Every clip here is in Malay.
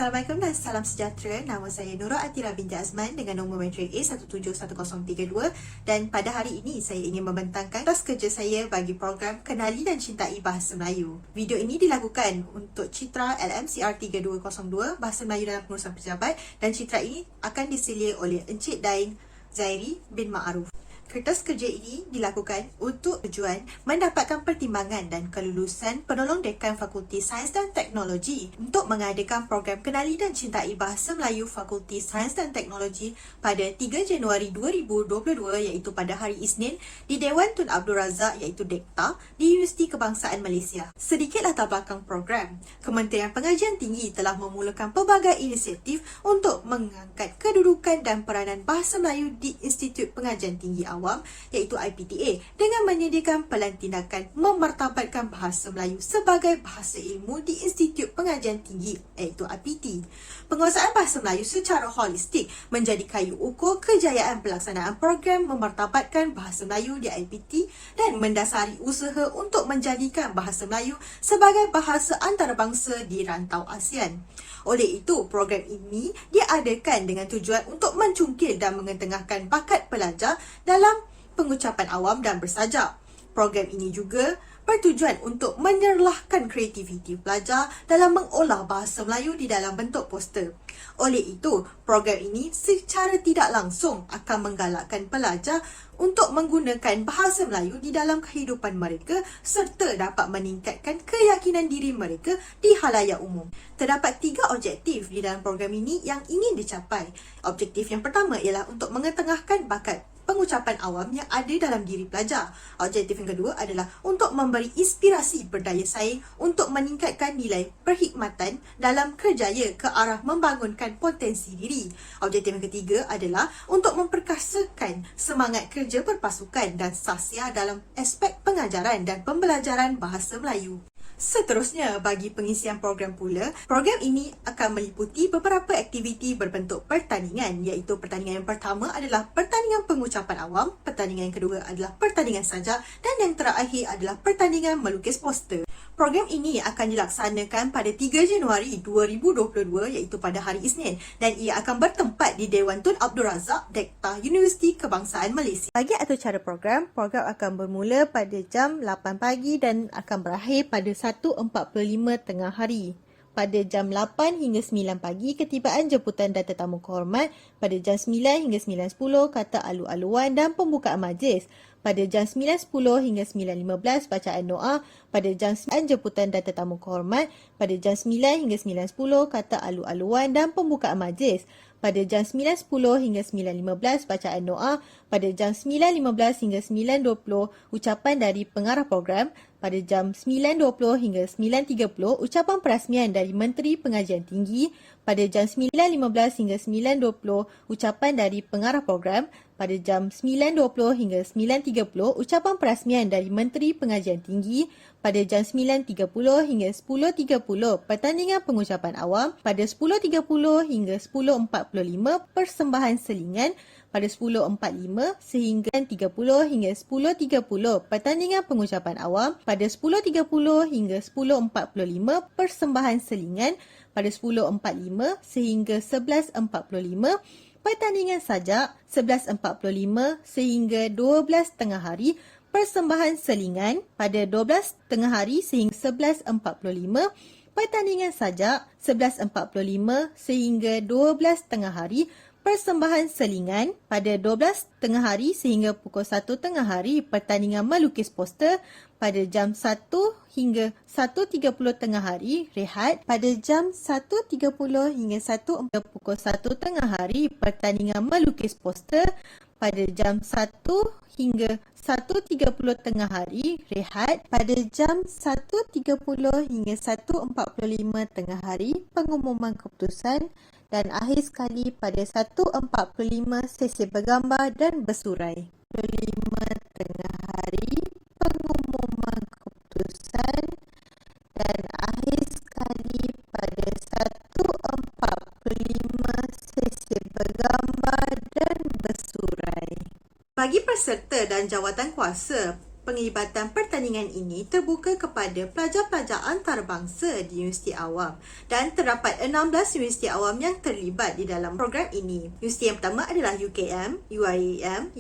Assalamualaikum dan salam sejahtera. Nama saya Nurul Atira binti Azman dengan nombor matrik A171032 dan pada hari ini saya ingin membentangkan tugas kerja saya bagi program Kenali dan Cintai Bahasa Melayu. Video ini dilakukan untuk citra LMCR 3202 Bahasa Melayu dalam Pengurusan Pejabat dan citra ini akan diselia oleh Encik Daing Zairi bin Ma'aruf. Kertas kerja ini dilakukan untuk tujuan mendapatkan pertimbangan dan kelulusan penolong dekan Fakulti Sains dan Teknologi untuk mengadakan program Kenali dan Cintai Bahasa Melayu Fakulti Sains dan Teknologi pada 3 Januari 2022 iaitu pada hari Isnin di Dewan Tun Abdul Razak iaitu DEKTA di Universiti Kebangsaan Malaysia. Sedikit latar belakang program. Kementerian Pengajian Tinggi telah memulakan pelbagai inisiatif untuk mengangkat kedudukan dan peranan bahasa Melayu di Institut Pengajian Tinggi Awam iaitu IPTA dengan menyediakan pelantikan memartabatkan bahasa Melayu sebagai bahasa ilmu di Institut Pengajian Tinggi iaitu IPT. Penguasaan bahasa Melayu secara holistik menjadi kayu ukur kejayaan pelaksanaan program memartabatkan bahasa Melayu di IPT dan mendasari usaha untuk menjadikan bahasa Melayu sebagai bahasa antarabangsa di rantau ASEAN. Oleh itu, program ini diadakan dengan tujuan untuk mencungkil dan mengetengahkan bakat pelajar dalam pengucapan awam dan bersajak. Program ini juga bertujuan untuk menyerlahkan kreativiti pelajar dalam mengolah bahasa Melayu di dalam bentuk poster. Oleh itu, program ini secara tidak langsung akan menggalakkan pelajar untuk menggunakan bahasa Melayu di dalam kehidupan mereka serta dapat meningkatkan keyakinan diri mereka di halayak umum. Terdapat 3 objektif di dalam program ini yang ingin dicapai. Objektif yang pertama ialah untuk mengetengahkan bakat pengucapan awam yang ada dalam diri pelajar. Objektif yang kedua adalah untuk memberi inspirasi berdaya saing untuk meningkatkan nilai perkhidmatan dalam kerjaya ke arah membangunkan potensi diri. Objektif yang ketiga adalah untuk memperkasakan semangat kerja berpasukan dan sahsia dalam aspek pengajaran dan pembelajaran bahasa Melayu. Seterusnya, bagi pengisian program pula, program ini akan meliputi beberapa aktiviti berbentuk pertandingan iaitu pertandingan yang pertama adalah pertandingan pengucapan awam, pertandingan yang kedua adalah pertandingan sajak dan yang terakhir adalah pertandingan melukis poster. Program ini akan dilaksanakan pada 3 Januari 2022 iaitu pada hari Isnin dan ia akan bertempat di Dewan Tun Abdul Razak, DEKTA, Universiti Kebangsaan Malaysia. Bagi atur cara program akan bermula pada jam 8 pagi dan akan berakhir pada 1.45 tengah hari. Pada jam 8 hingga 9 pagi, ketibaan jemputan dan tetamu kehormat. Pada jam 9 hingga 9.10, kata alu-aluan dan pembukaan majlis. Pada jam 9.10 hingga 9.15, bacaan doa. Pada jam 9, jemputan dan tetamu kehormat. Pada jam 9 hingga 9.10, kata alu-aluan dan pembukaan majlis. Pada jam 9.10 hingga 9.15, bacaan doa. Pada jam 9.15 hingga 9.20, ucapan dari pengarah program. Pada jam 9.20 hingga 9.30, ucapan perasmian dari Menteri Pengajian Tinggi. Pada jam 9.15 hingga 9.20, ucapan dari pengarah program. Pada jam 9.20 hingga 9.30, ucapan perasmian dari Menteri Pengajian Tinggi. Pada jam 9.30 hingga 10.30, pertandingan pengucapan awam. Pada 10.30 hingga 10.45, persembahan selingan. Pada 10.45 sehingga 30 hingga 10.30, pertandingan pengucapan awam. Pada 10.30 hingga 10.45, persembahan selingan. Pada 10.45 sehingga 11.45, pertandingan sajak. 11.45 sehingga 12 tengah hari, persembahan selingan. Pada 12 tengah hari sehingga 11.45, pertandingan sajak. 11.45 sehingga 12 tengah hari, persembahan selingan. Pada 12 tengah hari sehingga pukul 1 tengah hari, pertandingan melukis poster. Pada jam 1 hingga 1.30 tengah hari, rehat. Pada jam 1.30 hingga pukul 1 tengah hari, pertandingan melukis poster. Pada jam 1 hingga 1.30 tengah hari, rehat. Pada jam 1.30 hingga 1.45 tengah hari, pengumuman keputusan. Dan akhir sekali pada 1.45 sesi bergambar dan bersurai. 5 tengah hari, pengumuman keputusan. Dan akhir sekali pada 1.45 sesi bergambar dan bersurai. Bagi peserta dan jawatan kuasa, Penglibatan pertandingan ini terbuka kepada pelajar-pelajar antarabangsa di Universiti Awam dan terdapat 16 universiti awam yang terlibat di dalam program ini. Universiti yang pertama adalah UKM, UIAM,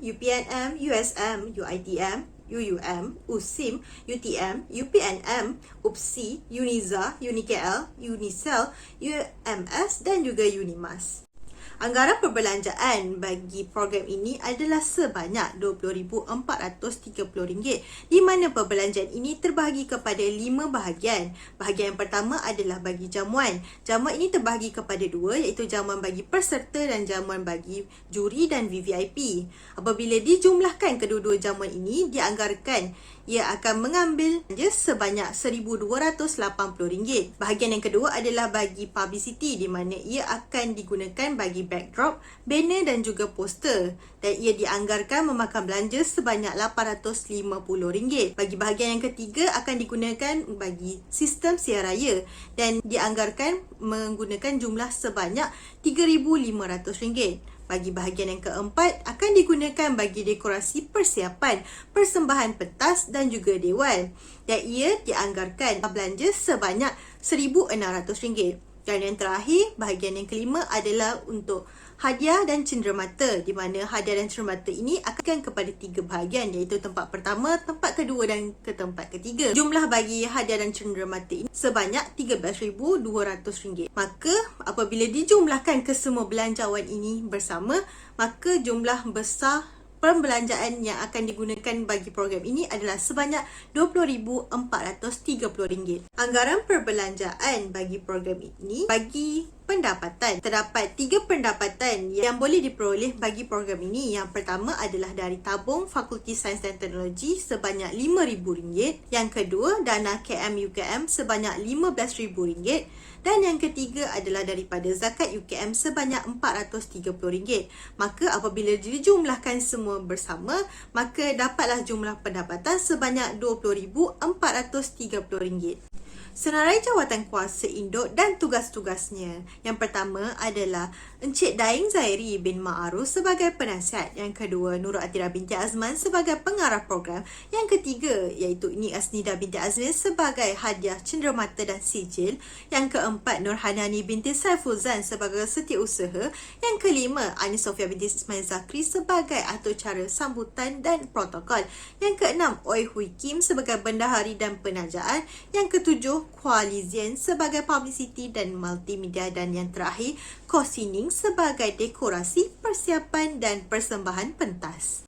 UPNM, USM, UITM, UUM, USIM, UTM, UPNM, UPSI, UNIZA, UNIKL, UNISEL, UMS dan juga UNIMAS. Anggaran perbelanjaan bagi program ini adalah sebanyak RM20,430, di mana perbelanjaan ini terbahagi kepada 5 bahagian. Bahagian yang pertama adalah bagi jamuan. Jamuan ini terbahagi kepada 2, iaitu jamuan bagi peserta dan jamuan bagi juri dan VVIP. Apabila dijumlahkan kedua-dua jamuan ini, dianggarkan ia akan mengambil sebanyak RM1,280. Bahagian yang kedua adalah bagi publicity, di mana ia akan digunakan bagi backdrop, banner dan juga poster, dan ia dianggarkan memakan belanja sebanyak RM850. Bagi bahagian yang ketiga akan digunakan bagi sistem siaraya dan dianggarkan menggunakan jumlah sebanyak RM3,500. Bagi bahagian yang keempat akan digunakan bagi dekorasi persiapan, persembahan pentas dan juga dewan, dan ia dianggarkan belanja sebanyak RM1,600. Dan yang terakhir, bahagian yang kelima adalah untuk hadiah dan cenderamata, di mana hadiah dan cenderamata ini akan kepada 3 bahagian, iaitu tempat pertama, tempat kedua dan ke tempat ketiga. Jumlah bagi hadiah dan cenderamata ini sebanyak RM13,200. Maka apabila dijumlahkan kesemua belanjawan ini bersama, maka jumlah besar perbelanjaan yang akan digunakan bagi program ini adalah sebanyak RM20,430. Anggaran perbelanjaan bagi program ini bagi pendapatan. Terdapat 3 pendapatan yang boleh diperoleh bagi program ini. Yang pertama adalah dari tabung Fakulti Sains dan Teknologi sebanyak RM5,000. Yang kedua, dana KM-UKM sebanyak RM15,000. Dan yang ketiga adalah daripada zakat UKM sebanyak RM430. Maka apabila dijumlahkan semua bersama, maka dapatlah jumlah pendapatan sebanyak RM20,430. Senarai jawatan kuasa induk dan tugas-tugasnya. Yang pertama adalah Encik Daing Zairi bin Ma'aruf sebagai penasihat. Yang kedua, Nurul Atira binti Azman sebagai pengarah program. Yang ketiga, iaitu Nik Asnida binti Azmin sebagai hadiah cenderamata dan sijil. Yang keempat, Nur Hanani binti Saifuzan sebagai setiausaha. Yang kelima, Anis Sofia binti Ismail Zakri sebagai atur cara sambutan dan protokol. Yang keenam, Oi Hui Kim sebagai bendahari dan penajaan. Yang ketujuh, Koalizien sebagai publicity dan multimedia, dan yang terakhir Kosining sebagai dekorasi, persiapan dan persembahan pentas.